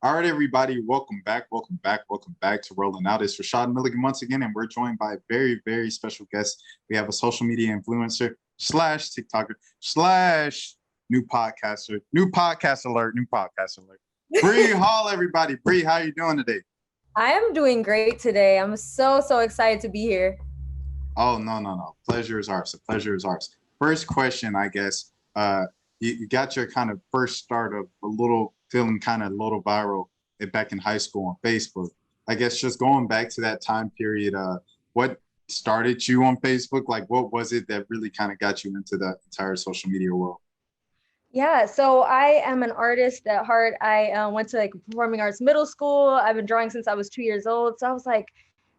All right, everybody, welcome back to Rolling Out. It's Rashad Milligan once again, and we're joined by a very, very special guest. We have a social media influencer slash TikToker slash new podcast alert. Bri Hall, everybody. Bri, how you doing today? I am doing great today. I'm so excited to be here. Oh, no. Pleasure is ours. The pleasure is ours. First question, I guess. You got your kind of first start of a little feeling kind of a little viral back in high school on Facebook. I guess just going back to that time period, what started you on Facebook? Like, what was it that really kind of got you into the entire social media world? Yeah, so I am an artist at heart. I went to performing arts middle school. I've been drawing since I was 2 years old. So I was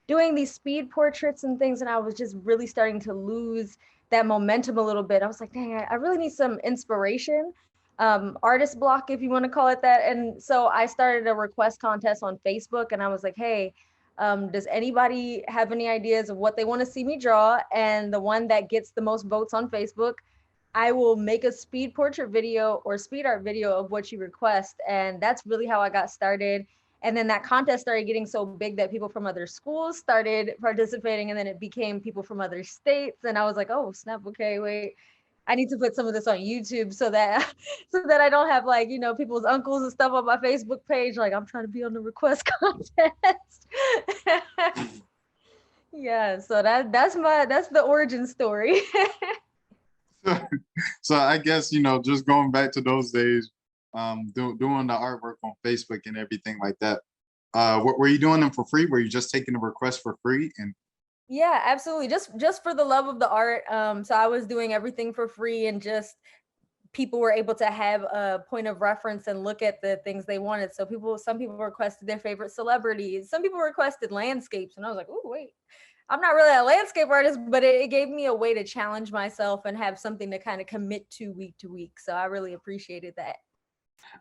doing these speed portraits and things, and I was just really starting to lose that momentum a little bit. I was like, dang, I really need some inspiration, artist block, if you want to call it that. And so I started a request contest on Facebook, and I was like, hey, does anybody have any ideas of what they want to see me draw? And the one that gets the most votes on Facebook, I will make a speed portrait video or speed art video of what you request. And that's really how I got started. And then that contest started getting so big that people from other schools started participating. And then it became people from other states. And I was like, oh, snap. Okay, wait. I need to put some of this on YouTube so that I don't have people's uncles and stuff on my Facebook page. Like, I'm trying to be on the request contest. Yeah, so that's the origin story. So I guess, just going back to those days, doing the artwork on Facebook and everything like that. What were you doing them for free? Were you just taking the request for free? And Yeah, absolutely. Just for the love of the art. So I was doing everything for free, and just people were able to have a point of reference and look at the things they wanted. So some people requested their favorite celebrities. Some people requested landscapes, and I was like, oh, wait. I'm not really a landscape artist, but it gave me a way to challenge myself and have something to kind of commit to week to week. So I really appreciated that.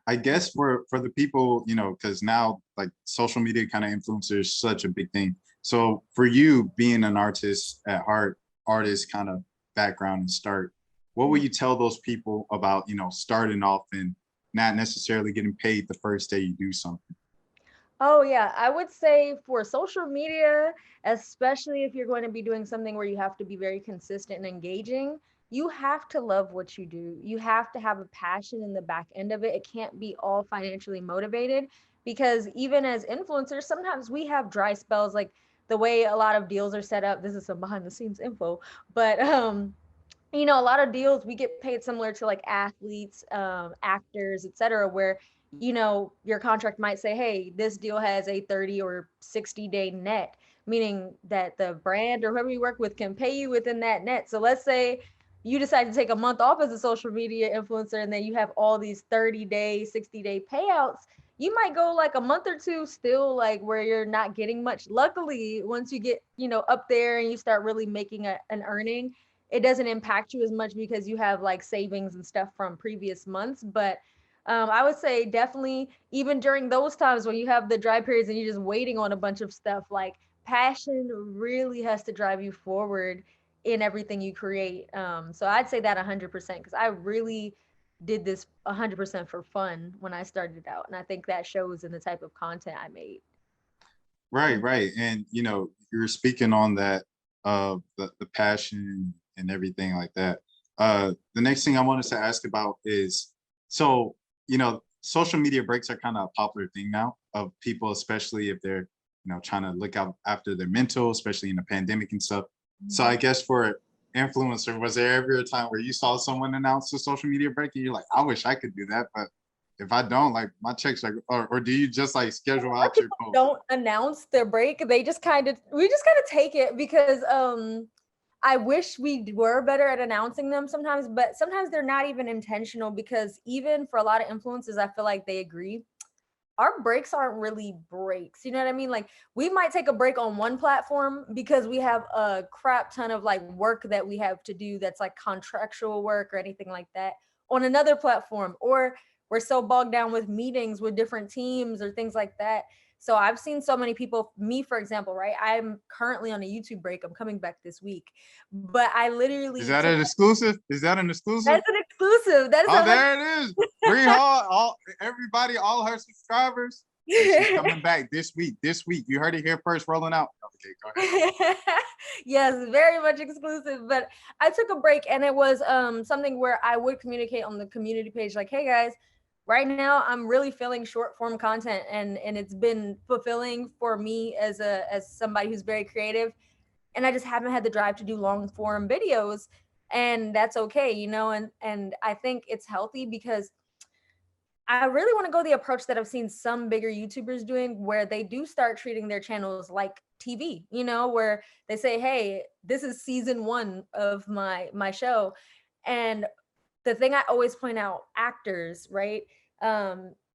I guess for the people, because now like social media kind of influencer is such a big thing. So for you being an artist at heart, artist kind of background and start, what would you tell those people about, starting off and not necessarily getting paid the first day you do something? Oh, yeah. I would say for social media, especially if you're going to be doing something where you have to be very consistent and engaging, you have to love what you do. You have to have a passion in the back end of it. It can't be all financially motivated, because even as influencers, sometimes we have dry spells, like the way a lot of deals are set up. This is some behind the scenes info, but a lot of deals we get paid similar to like athletes, actors, etc., where your contract might say, hey, this deal has a 30 or 60-day net, meaning that the brand or whoever you work with can pay you within that net. So let's say you decide to take a month off as a social media influencer, and then you have all these 30-day, 60-day payouts. You might go like a month or two still like where you're not getting much. Luckily, once you get up there and you start really making an earning, it doesn't impact you as much because you have like savings and stuff from previous months. But I would say definitely, even during those times when you have the dry periods and you're just waiting on a bunch of stuff, like passion really has to drive you forward in everything you create. So I'd say that 100%, because I really did this 100% for fun when I started out. And I think that shows in the type of content I made. Right. And, you're speaking on that, the passion and everything like that. The next thing I wanted to ask about is, so, social media breaks are kind of a popular thing now of people, especially if they're, trying to look out after their mental, especially in the pandemic and stuff. So I guess for influencer, was there ever a time where you saw someone announce a social media break and you're like, I wish I could do that, but if I don't, like my checks, like, or do you just like schedule out your post? Don't announce their break. We just kind of take it, because I wish we were better at announcing them sometimes, but sometimes they're not even intentional, because even for a lot of influencers, I feel like they agree, our breaks aren't really breaks. You know what I mean? Like, we might take a break on one platform because we have a crap ton of like work that we have to do that's like contractual work or anything like that on another platform, or we're so bogged down with meetings with different teams or things like that. So I've seen so many people, me, for example, right? I'm currently on a YouTube break. I'm coming back this week, but I literally Is that an exclusive? Is that an exclusive? That's an exclusive. That is there it is. Bri Hall, everybody, all her subscribers. And she's coming back this week. This week, you heard it here first, rolling out. Okay, go ahead. Yes, very much exclusive. But I took a break, and it was something where I would communicate on the community page, like, hey guys, right now I'm really feeling short form content, and it's been fulfilling for me as somebody who's very creative, and I just haven't had the drive to do long form videos, and that's okay, you know. And I think it's healthy because I really want to go the approach that I've seen some bigger YouTubers doing, where they do start treating their channels like TV, you know, where they say, "Hey, this is season 1 of my show." And the thing I always point out, actors, right?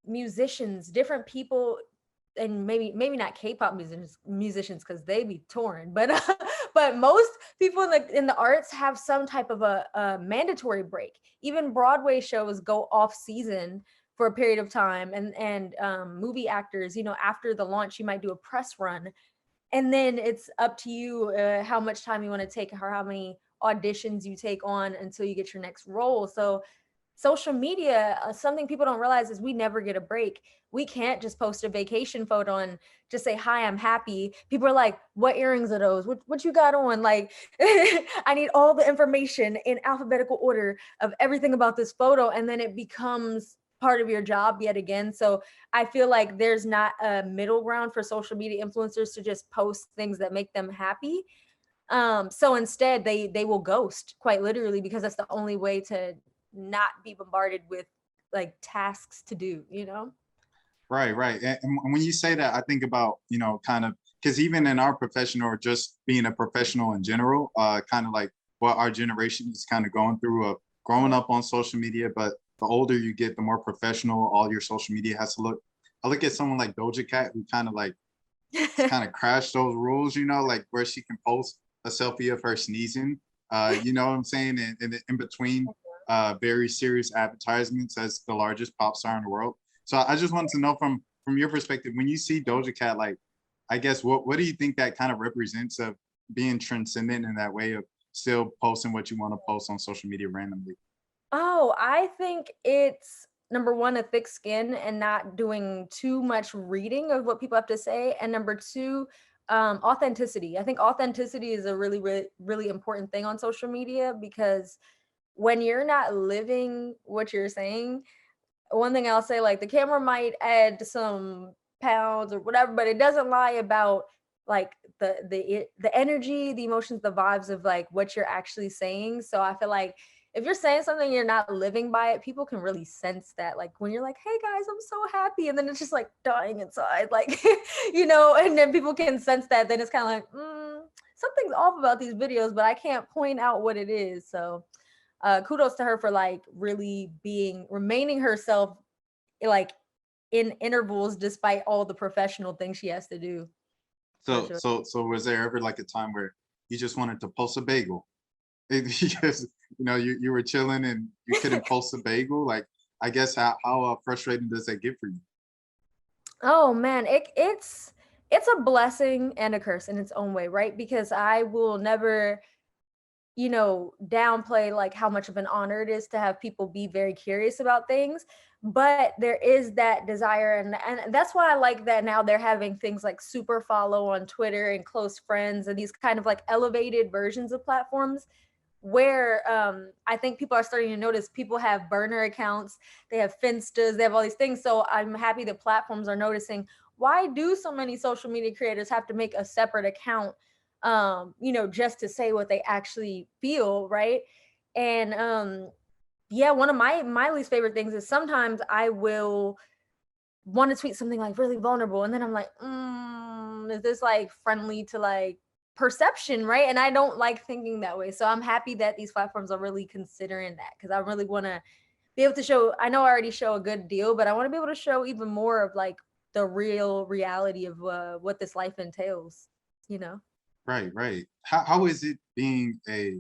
Musicians, different people, and maybe not K-pop musicians because they be touring, but but most people in the arts have some type of a mandatory break. Even Broadway shows go off season for a period of time, and movie actors, you know, after the launch, you might do a press run, and then it's up to you how much time you want to take or how many auditions you take on until you get your next role. So social media, something people don't realize is we never get a break. We can't just post a vacation photo and just say, hi, I'm happy. People are like, what earrings are those? What you got on? Like, I need all the information in alphabetical order of everything about this photo. And then it becomes part of your job yet again. So I feel like there's not a middle ground for social media influencers to just post things that make them happy. So instead they will ghost, quite literally, because that's the only way to not be bombarded with like tasks to do, you know? Right, right. And when you say that, I think about, you know, kind of, because even in our profession or just being a professional in general, kind of like what our generation is kind of going through of growing up on social media, but the older you get, the more professional all your social media has to look. I look at someone like Doja Cat, who kind of like kind of crashed those rules, you know, like where she can post a selfie of her sneezing, you know what I'm saying? And in between very serious advertisements as the largest pop star in the world. So I just wanted to know from your perspective, when you see Doja Cat, like, I guess what do you think that kind of represents of being transcendent in that way of still posting what you want to post on social media randomly? Oh, I think it's number one, a thick skin and not doing too much reading of what people have to say. And number two, authenticity. I think authenticity is a really, really, really important thing on social media, because when you're not living what you're saying, one thing I'll say, like, the camera might add some pounds or whatever, but it doesn't lie about like the energy, the emotions, the vibes of like what you're actually saying. So I feel like if you're saying something you're not living by it, people can really sense that. Like when you're like, "Hey guys, I'm so happy," and then it's just like dying inside, like you know, and then people can sense that. Then it's kind of like, something's off about these videos, but I can't point out what it is. So kudos to her for like really remaining herself, like in intervals, despite all the professional things she has to do, for So sure. so was there ever like a time where you just wanted to post a bagel? Because you know you were chilling and you couldn't post a bagel. Like, I guess how frustrating does that get for you? Oh man, it's a blessing and a curse in its own way, right? Because I will never, you know, downplay like how much of an honor it is to have people be very curious about things. But there is that desire, and that's why I like that now they're having things like super follow on Twitter and close friends and these kind of like elevated versions of platforms, where I think people are starting to notice people have burner accounts, they have Finstas, they have all these things. So I'm happy that platforms are noticing, why do so many social media creators have to make a separate account, you know, just to say what they actually feel, right? And yeah, one of my least favorite things is sometimes I will want to tweet something like really vulnerable, and then I'm like, is this like friendly to like perception, right? And I don't like thinking that way. So I'm happy that these platforms are really considering that, because I really want to be able to show, I know I already show a good deal, but I want to be able to show even more of like the real reality of what this life entails, you know? Right, right. How is it being a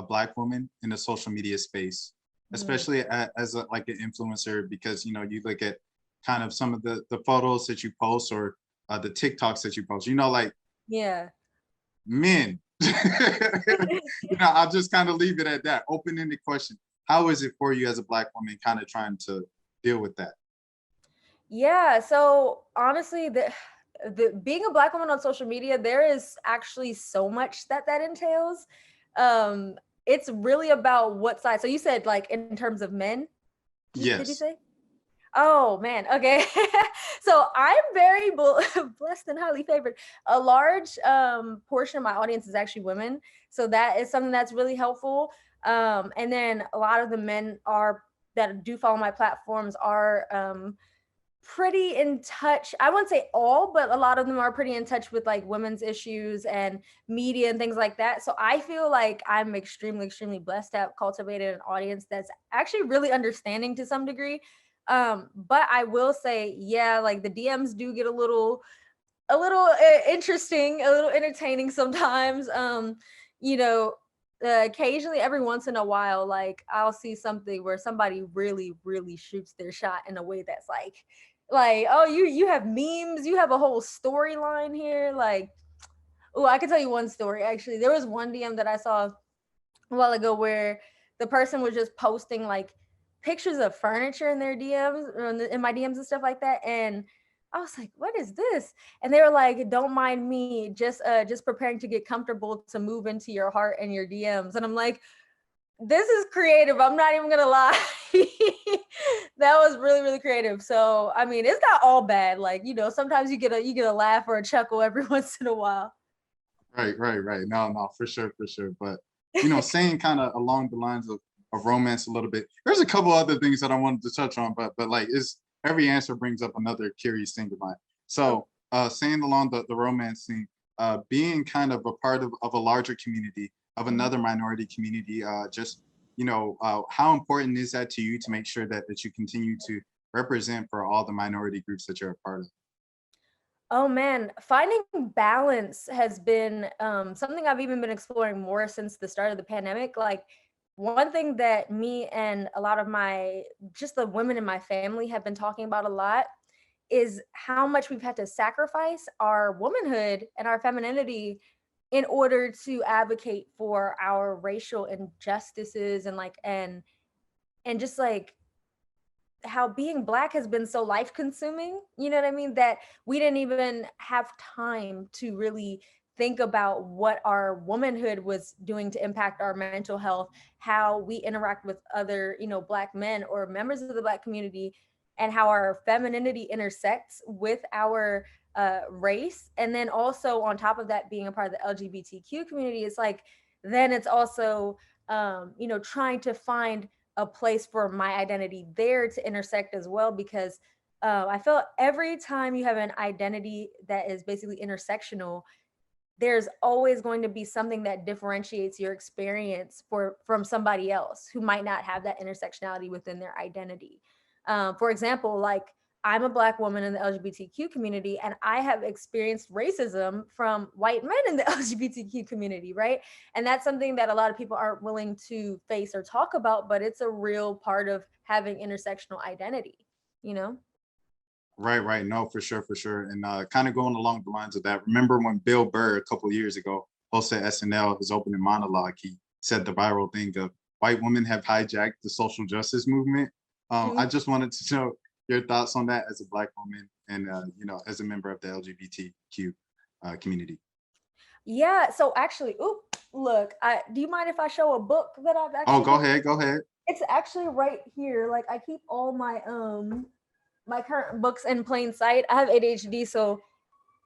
Black woman in the social media space, Mm, especially as a, like an influencer? Because you know you look at kind of some of the photos that you post or the TikToks that you post. You know, like yeah. men. You know, I'll just kind of leave it at that. Open-ended question. How is it for you as a Black woman, kind of trying to deal with that? Yeah, so honestly, the being a Black woman on social media, there is actually so much that that entails. Um, it's really about what side. So you said like in terms of men, did you Yes. say? Oh man, okay. So I'm very blessed and highly favored. A large portion of my audience is actually women, so that is something that's really helpful. And then a lot of the men are that do follow my platforms are pretty in touch. I wouldn't say all, but a lot of them are pretty in touch with like women's issues and media and things like that. So I feel like I'm extremely, extremely blessed to have cultivated an audience that's actually really understanding to some degree. But I will say, yeah, like the DMs do get a little interesting, a little entertaining sometimes. You know, occasionally, every once in a while, like I'll see something where somebody really, really shoots their shot in a way that's like, oh, you have memes, you have a whole storyline here. Like, oh, I can tell you one story. Actually, there was one DM that I saw a while ago where the person was just posting like pictures of furniture in their DMs in my DMs and stuff like that, and I was like, "What is this?" And they were like, "Don't mind me, just preparing to get comfortable to move into your heart and your DMs." And I'm like, "This is creative. I'm not even gonna lie." That was really, really creative. So I mean, it's not all bad. Like sometimes you get a laugh or a chuckle every once in a while. Right, right, right. No, no, for sure, for sure. But saying kind of along the lines of romance a little bit. There's a couple other things that I wanted to touch on, but like is every answer brings up another curious thing of mine. Oh, So saying along the romance thing, being kind of a part of a larger community, of mhm. another minority community, just how important is that to you to make sure that you continue to represent for all the minority groups that you're a part of? Oh man, finding balance has been something I've even been exploring more since the start of the pandemic. Like, one thing that me and a lot of just the women in my family have been talking about a lot is how much we've had to sacrifice our womanhood and our femininity in order to advocate for our racial injustices and just like how being Black has been so life consuming, you know what I mean? That we didn't even have time to really think about what our womanhood was doing to impact our mental health, how we interact with other, Black men or members of the Black community, and how our femininity intersects with our race. And then also, on top of that, being a part of the LGBTQ community, it's like, then it's also, trying to find a place for my identity there to intersect as well, because I feel every time you have an identity that is basically intersectional, there's always going to be something that differentiates your experience from somebody else who might not have that intersectionality within their identity. For example, like, I'm a Black woman in the LGBTQ community, and I have experienced racism from white men in the LGBTQ community, right? And that's something that a lot of people aren't willing to face or talk about, but it's a real part of having intersectional identity, you know? Right, right. No, for sure, for sure. And kind of going along the lines of that, remember when Bill Burr a couple of years ago hosted SNL, his opening monologue, he said the viral thing of white women have hijacked the social justice movement. I just wanted to know your thoughts on that as a Black woman and as a member of the LGBTQ community. Yeah. So actually, oop, look, do you mind if I show a book that I've Oh, actually go been? ahead, go ahead. It's actually right here. Like, I keep all my current books in plain sight. I have ADHD, so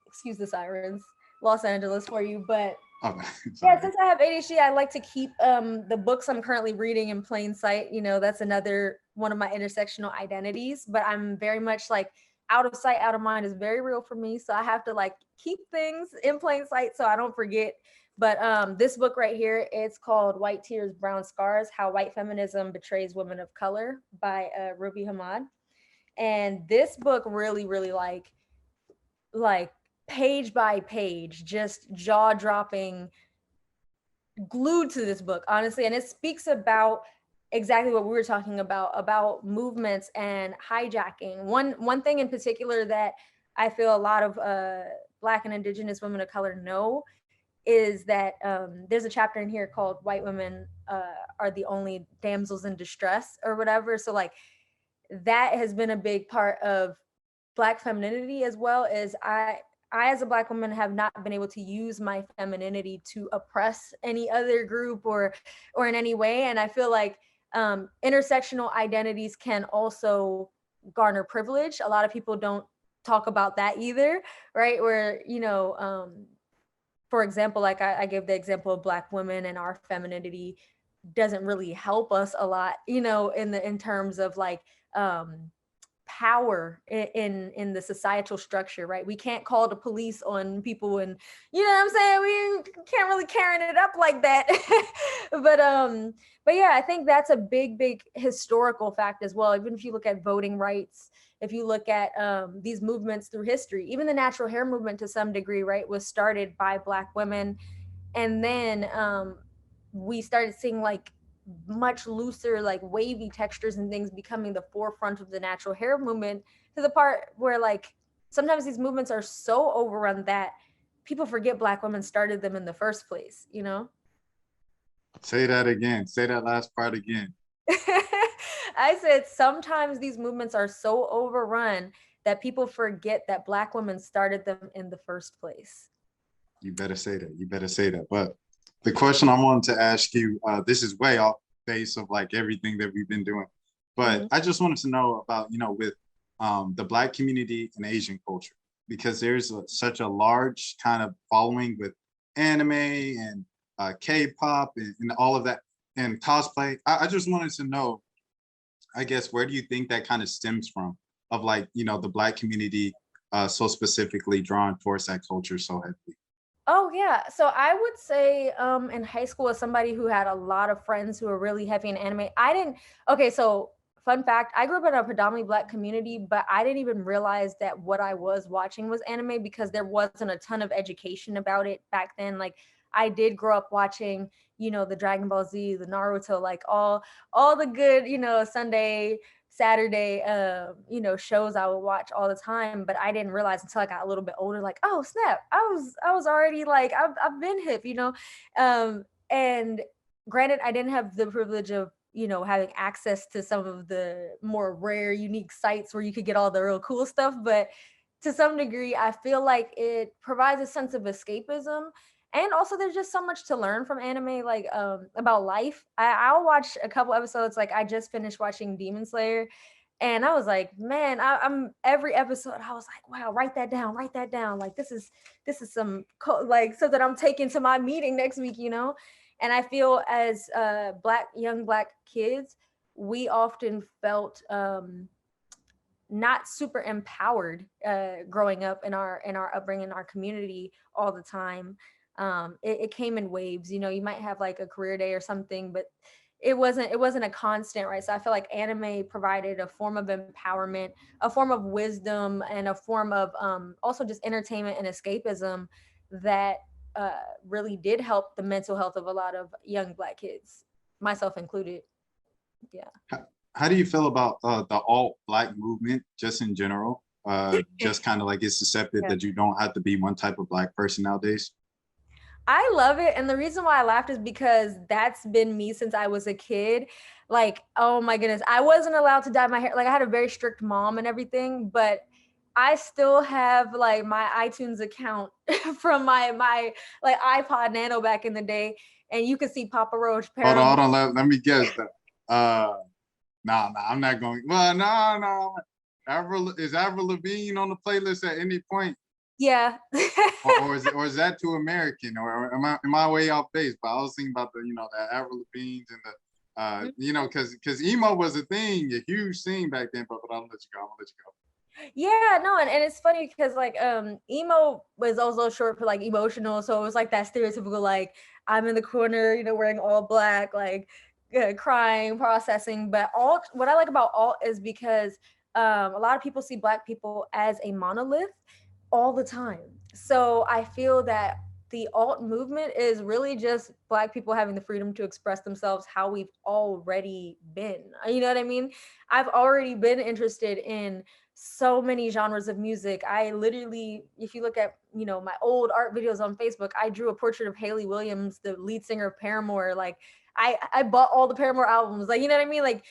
excuse the sirens, Los Angeles for you. But Oh, yeah, sorry. since I have ADHD, I like to keep the books I'm currently reading in plain sight. That's another one of my intersectional identities. But I'm very much like, out of sight, out of mind is very real for me. So I have to like keep things in plain sight so I don't forget. But this book right here, it's called White Tears, Brown Scars: How White Feminism Betrays Women of Color by Ruby Hamad. And this book really, really like page by page, just jaw dropping, glued to this book, honestly. And it speaks about exactly what we were talking about movements and hijacking. One thing in particular that I feel a lot of Black and Indigenous women of color know is that there's a chapter in here called "White Women Are the Only Damsels in Distress" or whatever. So like, that has been a big part of Black femininity as well is I as a Black woman have not been able to use my femininity to oppress any other group or in any way. And I feel like intersectional identities can also garner privilege. A lot of people don't talk about that either, right? Where, for example, like I gave the example of Black women and our femininity doesn't really help us a lot, in terms of like power in the societal structure, right? We can't call the police on people, and you know what I'm saying, we can't really carrying it up like that. But yeah, I think that's a big historical fact as well. Even if you look at voting rights, if you look at these movements through history, even the natural hair movement to some degree, right, was started by Black women. And then we started seeing like much looser, like wavy textures and things becoming the forefront of the natural hair movement, to the part where like sometimes these movements are so overrun that people forget Black women started them in the first place. Say that again. Say that last part again. I said sometimes these movements are so overrun that people forget that Black women started them in the first place. You better say that. You better say that. But the question I wanted to ask you, this is way off base of like everything that we've been doing, but I just wanted to know about, with the Black community and Asian culture, because there's such a large kind of following with anime and K-pop and all of that and cosplay. I just wanted to know, I guess, where do you think that kind of stems from, of like, the Black community so specifically drawn towards that culture so heavily? Oh yeah. So I would say in high school, as somebody who had a lot of friends who were really heavy in anime, I didn't okay, so fun fact, I grew up in a predominantly Black community, but I didn't even realize that what I was watching was anime because there wasn't a ton of education about it back then. Like I did grow up watching, the Dragon Ball Z, the Naruto, like all the good, Sunday Saturday, shows I would watch all the time, but I didn't realize until I got a little bit older, like, oh snap, I was already like, I've been hip. And granted, I didn't have the privilege of, having access to some of the more rare, unique sites where you could get all the real cool stuff, but to some degree, I feel like it provides a sense of escapism. And also there's just so much to learn from anime, like about life. I'll watch a couple episodes. Like I just finished watching Demon Slayer, and I was like, man, I'm every episode I was like, wow, write that down, like this is some like so that I'm taking to my meeting next week. And I feel as young black kids, we often felt not super empowered growing up in our upbringing, in our community all the time. It came in waves. You might have like a career day or something, but it wasn't a constant, right? So I feel like anime provided a form of empowerment, a form of wisdom, and a form of also just entertainment and escapism that really did help the mental health of a lot of young black kids, myself included. Yeah. How do you feel about the alt black movement just in general? Just kind of like it's accepted Yeah. that you don't have to be one type of black person nowadays. I love it. And the reason why I laughed is because that's been me since I was a kid. Like, oh my goodness, I wasn't allowed to dye my hair. Like, I had a very strict mom and everything, but I still have like my iTunes account from my like iPod Nano back in the day. And you could see Papa Roach, Hold Paramore. on, let me guess that. I'm not going. Well, no. Is Avril Lavigne on the playlist at any point? Yeah. Or is that too American? Or am I way off base? But I was thinking about the Avril Lavigne and because emo was a thing, a huge thing back then. But I'm gonna let you go. I'm gonna let you go. Yeah, no, and it's funny because like emo was also short for like emotional, so it was like that stereotypical like I'm in the corner, wearing all black, like crying, processing. But alt, what I like about alt is because a lot of people see black people as a monolith all the time. So I feel that the alt movement is really just black people having the freedom to express themselves how we've already been. You know what I mean? I've already been interested in so many genres of music. I literally, if you look at, my old art videos on Facebook, I drew a portrait of Hayley Williams, the lead singer of Paramore. Like I bought all the Paramore albums. Like, you know what I mean? Like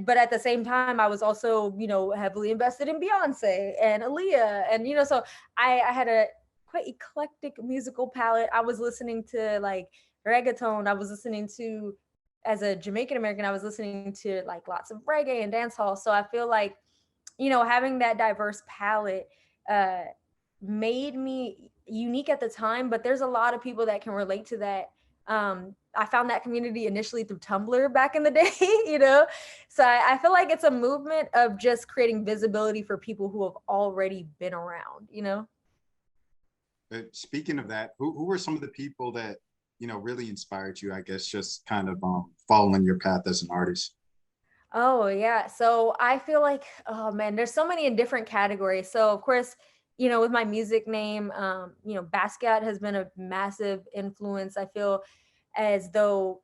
but at the same time, I was also, heavily invested in Beyonce and Aaliyah. And, so I had a quite eclectic musical palette. I was listening to like reggaeton. I was listening to, as a Jamaican American, I was listening to like lots of reggae and dancehall. So I feel like, having that diverse palette uh, made me unique at the time, but there's a lot of people that can relate to that. I found that community initially through Tumblr back in the day, So I feel like it's a movement of just creating visibility for people who have already been around. Speaking of that, who were some of the people that, really inspired you, I guess, just kind of following your path as an artist? Oh yeah. So I feel like, oh man, there's so many in different categories. So of course, with my music name, Basquiat has been a massive influence. I feel as though,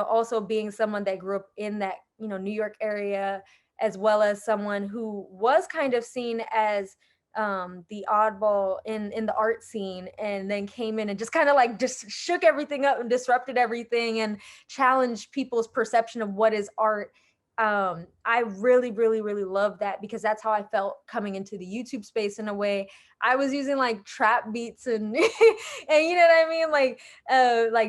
also being someone that grew up in that, New York area, as well as someone who was kind of seen as the oddball in the art scene, and then came in and just kind of like just shook everything up and disrupted everything and challenged people's perception of what is art. I really, really, really love that, because that's how I felt coming into the YouTube space. In a way, I was using like trap beats and and you know what I mean, like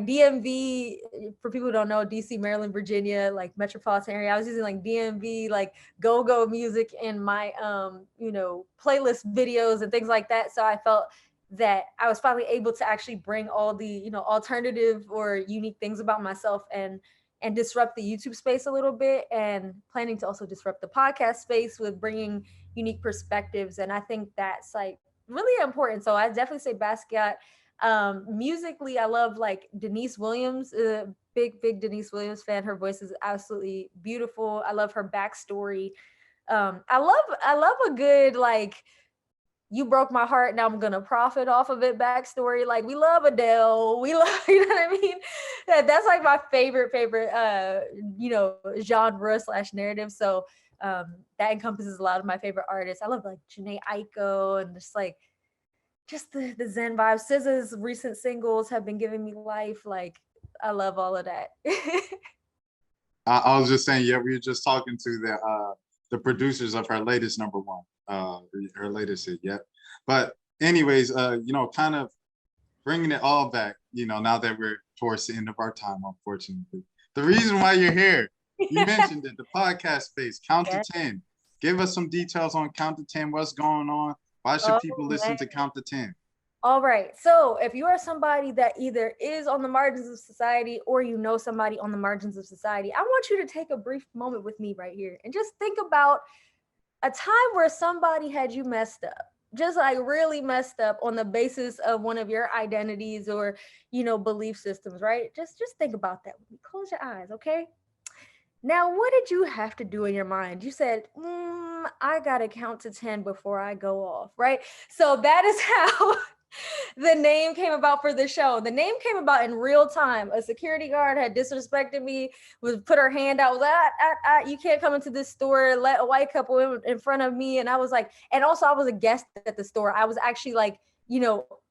DMV, for people who don't know, DC, Maryland, Virginia, like metropolitan area. I was using like DMV, like go-go music in my playlist videos and things like that. So I felt that I was finally able to actually bring all the, alternative or unique things about myself, and disrupt the YouTube space a little bit, and planning to also disrupt the podcast space with bringing unique perspectives. And I think that's like really important. So I definitely say Basquiat. Musically, I love like Denise Williams, big Denise Williams fan. Her voice is absolutely beautiful. I love her backstory. I love a good like, you broke my heart, now I'm gonna profit off of it backstory. Like, we love Adele, we love, you know what I mean? That's like my favorite genre slash narrative. So that encompasses a lot of my favorite artists. I love like Janae Aiko, and just the Zen vibe. SZA's recent singles have been giving me life. Like, I love all of that. I was just saying, yeah, we were just talking to the producers of her latest number one, her latest hit, yeah. But anyways, kind of bringing it all back, now that we're towards the end of our time, unfortunately. The reason why you're here, you mentioned it, the podcast space, Count to 10. Give us some details on Count to 10, what's going on? Why should people listen to Count to 10? All right. So if you are somebody that either is on the margins of society, or somebody on the margins of society, I want you to take a brief moment with me right here and just think about a time where somebody had you messed up, just like really messed up on the basis of one of your identities or, belief systems, right? Just think about that with me. Close your eyes, okay? Now, what did you have to do in your mind? You said, I got to count to 10 before I go off, right? So that is how the name came about for the show. The name came about in real time. A security guard had disrespected me, would put her hand out, was like, you can't come into this store, let a white couple in front of me. And I was like, and also I was a guest at the store. I was actually like,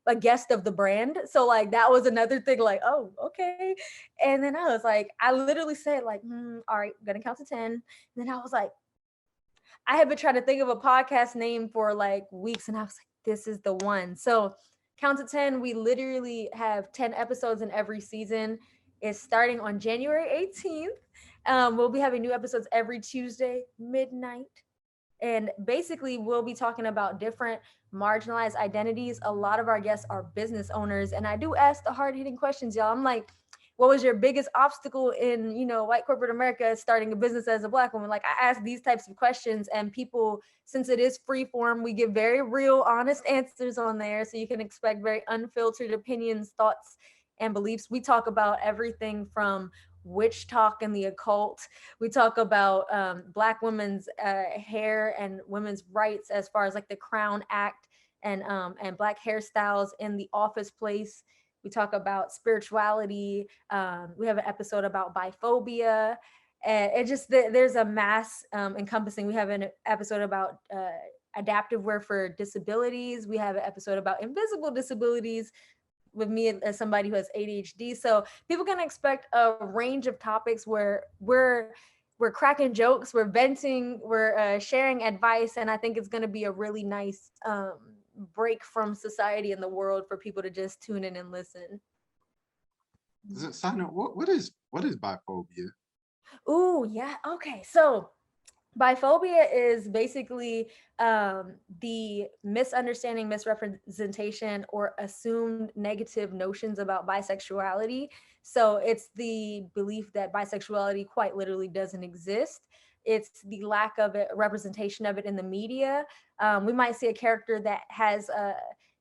a guest of the brand. So like, that was another thing, like, oh, okay. And then I was like, I literally said like, all right, I'm gonna count to 10. And then I was like, I had been trying to think of a podcast name for like weeks, and I was like, this is the one. So Count to 10, we literally have 10 episodes in every season. It's starting on January 18th. We'll be having new episodes every Tuesday, midnight. And basically, we'll be talking about different marginalized identities. A lot of our guests are business owners. And I do ask the hard hitting questions, y'all. I'm like, what was your biggest obstacle in, white corporate America starting a business as a Black woman? Like, I ask these types of questions, and people, since it is free form, we give very real, honest answers on there. So you can expect very unfiltered opinions, thoughts, and beliefs. We talk about everything from witch talk and the occult. We talk about Black women's hair and women's rights, as far as like the Crown Act, and Black hairstyles in the office place. We talk about spirituality. We have an episode about biphobia. And it just, there's a mass encompassing. We have an episode about adaptive wear for disabilities. We have an episode about invisible disabilities with me as somebody who has ADHD. So people can expect a range of topics where we're we're cracking jokes, we're venting, we're sharing advice, and I think it's going to be a really nice break from society and the world for people to just tune in and listen. Side note, what is biphobia? Ooh, yeah. Okay. So biphobia is basically the misunderstanding, misrepresentation, or assumed negative notions about bisexuality. So it's the belief that bisexuality quite literally doesn't exist. It's the lack of it, representation of it in the media. We might see a character that has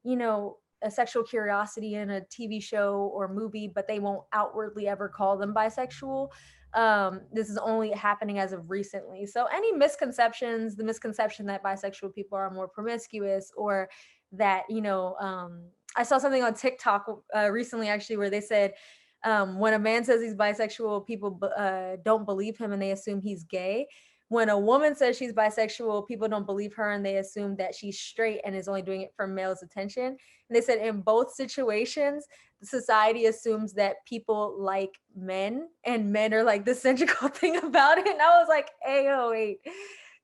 you know, a sexual curiosity in a TV show or movie, but they won't outwardly ever call them bisexual. This is only happening as of recently. So any misconceptions, the misconception that bisexual people are more promiscuous, or that, I saw something on TikTok recently actually where they said when a man says he's bisexual, people don't believe him and they assume he's gay. When a woman says she's bisexual, people don't believe her and they assume that she's straight and is only doing it for males' attention. And they said in both situations, society assumes that people like men and men are like the central thing about it. And I was like, hey, oh, wait,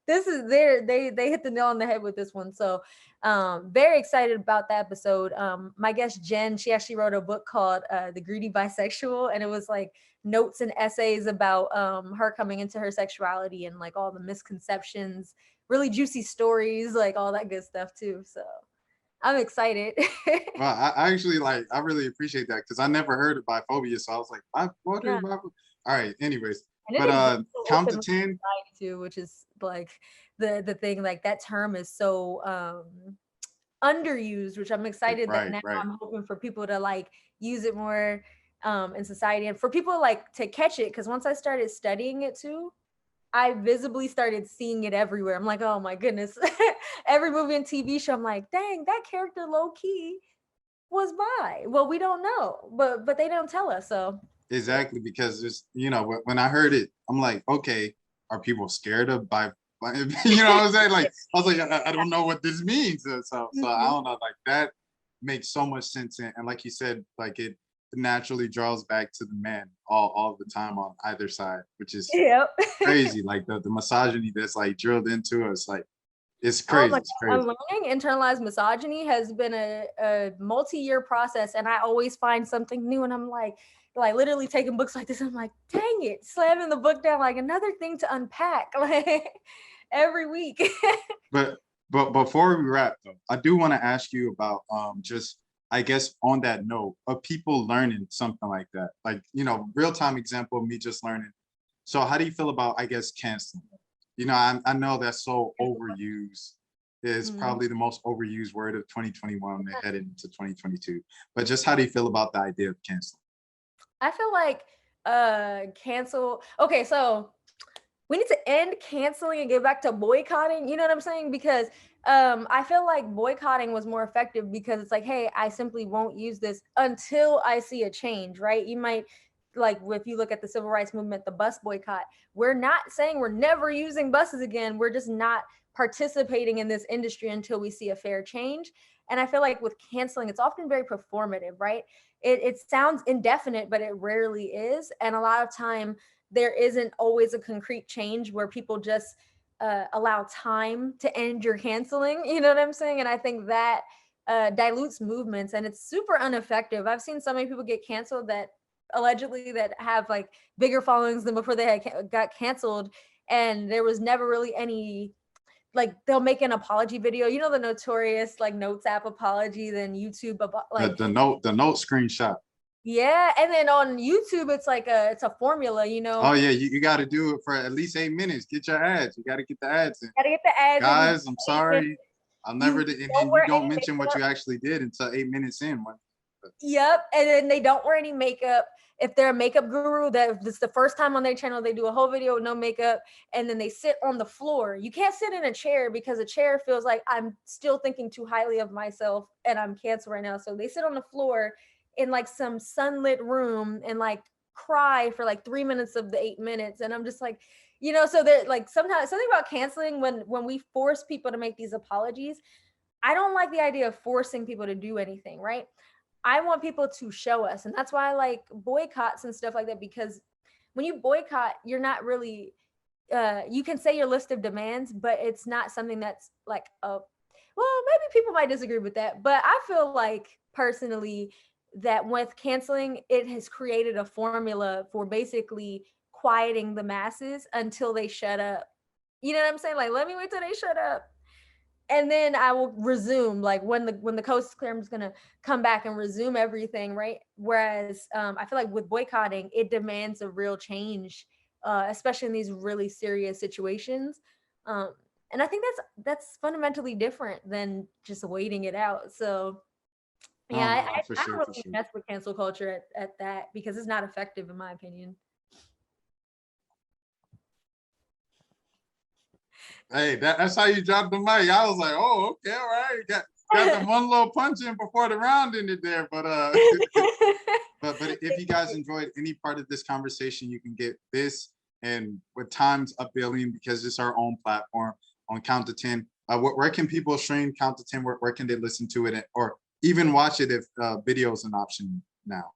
this is there. They hit the nail on the head with this one. So very excited about that episode. My guest Jen, she actually wrote a book called The Greedy Bisexual, and it was like notes and essays about her coming into her sexuality and like all the misconceptions, really juicy stories, like all that good stuff too. So I'm excited. Well, I actually I really appreciate that because I never heard of biphobia, so I was like, Yeah. biphobia. All right, anyways, And it but exists count to within 10. society too, which is like the thing, like that term is so underused, which I'm excited that Right, now right. I'm hoping for people to like use it more in society, and for people like to catch it, because once I started studying it too, I visibly started seeing it everywhere. I'm like, oh my goodness. Every movie and TV show, I'm like, dang, that character low key was bi. Well, we don't know, but they don't tell us. So yeah. Exactly, because it's when I heard it, I'm like, okay, are people scared of you know what I'm saying? Like I was like, I don't know what this means. So I Mhm. don't know, like that makes so much sense. And like you said, like it naturally draws back to the man all the time on either side, which is Yep. crazy. Like the misogyny that's like drilled into us, like it's Oh my crazy. It's God. crazy. Unlearning internalized misogyny has been a multi-year process, and I always find something new. And I'm like literally taking books like this. I'm like, dang it, slamming the book down, like another thing to unpack, like every week. But before we wrap though, I do want to ask you about just I guess on that note of people learning something like that. Like, real time example of me just learning. So how do you feel about I guess canceling? I know that's so overused. Is Mhm. probably the most overused word of 2021 and headed into 2022. But just how do you feel about the idea of canceling? I feel like cancel. Okay, so we need to end canceling and get back to boycotting. You know what I'm saying? Because I feel like boycotting was more effective because it's like, hey, I simply won't use this until I see a change, right? You might like if you look at the civil rights movement, the bus boycott, we're not saying we're never using buses again. We're just not participating in this industry until we see a fair change. And I feel like with canceling, it's often very performative, right? It sounds indefinite, but it rarely is. And a lot of time there isn't always a concrete change where people just allow time to end your canceling. You know what I'm saying? And I think that dilutes movements and it's super ineffective. I've seen so many people get canceled that allegedly that have like bigger followings than before they got canceled. And there was never really any like they'll make an apology video, the notorious like notes app apology, then YouTube The like the note the note screenshot. yeah, and then on YouTube it's like it's a formula, Oh yeah, you got to do it for at least 8 minutes. Get your ads. You got to get the ads in. gotta get the ads and Guys, I'm sorry. I'll never, you and don't you wear don't any mention what makeup. you actually did until 8 minutes in. Yep, and then they don't wear any makeup. If they're a makeup guru, that this is the first time on their channel, they do a whole video with no makeup, and then they sit on the floor. You can't sit in a chair because a chair feels like I'm still thinking too highly of myself and I'm canceled right now. So they sit on the floor in like some sunlit room and like cry for like 3 minutes of the 8 minutes. And I'm just like, so they're like sometimes something about canceling when we force people to make these apologies. I don't like the idea of forcing people to do anything, right? I want people to show us. And that's why I like boycotts and stuff like that, because when you boycott, you're not really you can say your list of demands, but it's not something that's like a, well, maybe people might disagree with that, but I feel like personally that with canceling, it has created a formula for basically quieting the masses until they shut up. You know what I'm saying? Like, let me wait till they shut up, and then I will resume. Like when the coast is clear, I'm just gonna come back and resume everything, right? Whereas I feel like with boycotting, it demands a real change, especially in these really serious situations. Um, and I think that's fundamentally different than just waiting it out. So yeah, No, no, no, for I don't sure, for really sure. mess with cancel culture at that because it's not effective in my opinion. Hey, that's how you drop the mic. I was like, oh, okay, all right. Got the one little punch in before the round ended there. But but if you guys enjoyed any part of this conversation, you can get this and with times up billion because it's our own platform on Count to 10. Where can people stream Count to 10? Where can they listen to it or even watch it if video is an option now?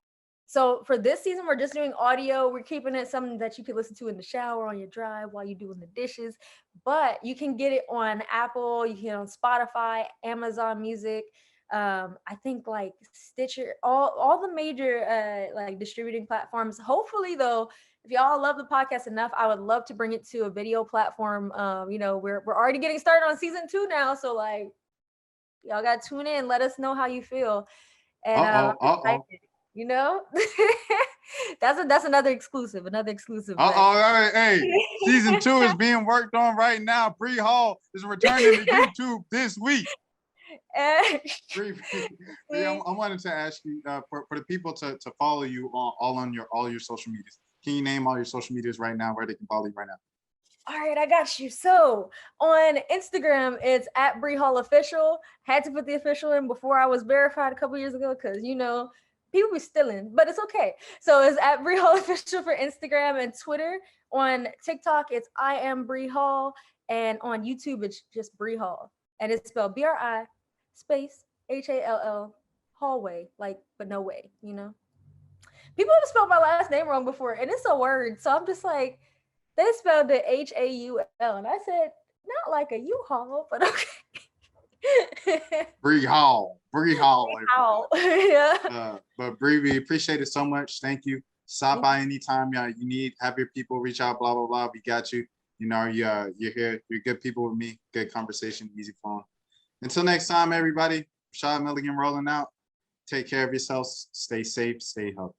So for this season, we're just doing audio. We're keeping it something that you can listen to in the shower, on your drive, while you're doing the dishes. But you can get it on Apple, you can on Spotify, Amazon Music. I think like Stitcher, all the major like distributing platforms. Hopefully, though, if y'all love the podcast enough, I would love to bring it to a video platform. We're already getting started on season 2 now, so like y'all got to tune in. Let us know how you feel, and I'm Uh-oh, uh-oh. excited. You know, that's another exclusive, but Uh-oh, all right, hey, season 2 is being worked on right now. Bri Hall is returning to YouTube this week. Bri, I wanted to ask you for the people to follow you on all your social medias. Can you name all your social medias right now where they can follow you right now? All right, I got you. So on Instagram, it's at Bri Hall Official. Had to put the official in before I was verified a couple years ago because people be stealing, but it's okay. So it's at Bri Hall Official for Instagram and Twitter. On TikTok, it's I am Bri Hall, and on YouTube, it's just Bri Hall, and it's spelled BRI space HALL hallway, like but no way. People have spelled my last name wrong before, and it's a word, so I'm just like they spelled it HAUL, and I said not like a U-Haul, but okay. Bri Hall, Bri Hall, everybody. How? Yeah. But Bri, we appreciate it so much. Thank you. Stop by anytime you need. Have your people reach out. Blah blah blah. We got you. You're here. You're good people with me. Good conversation. Easy phone. Until next time, everybody. Rashad Milligan rolling out. Take care of yourselves. Stay safe. Stay healthy.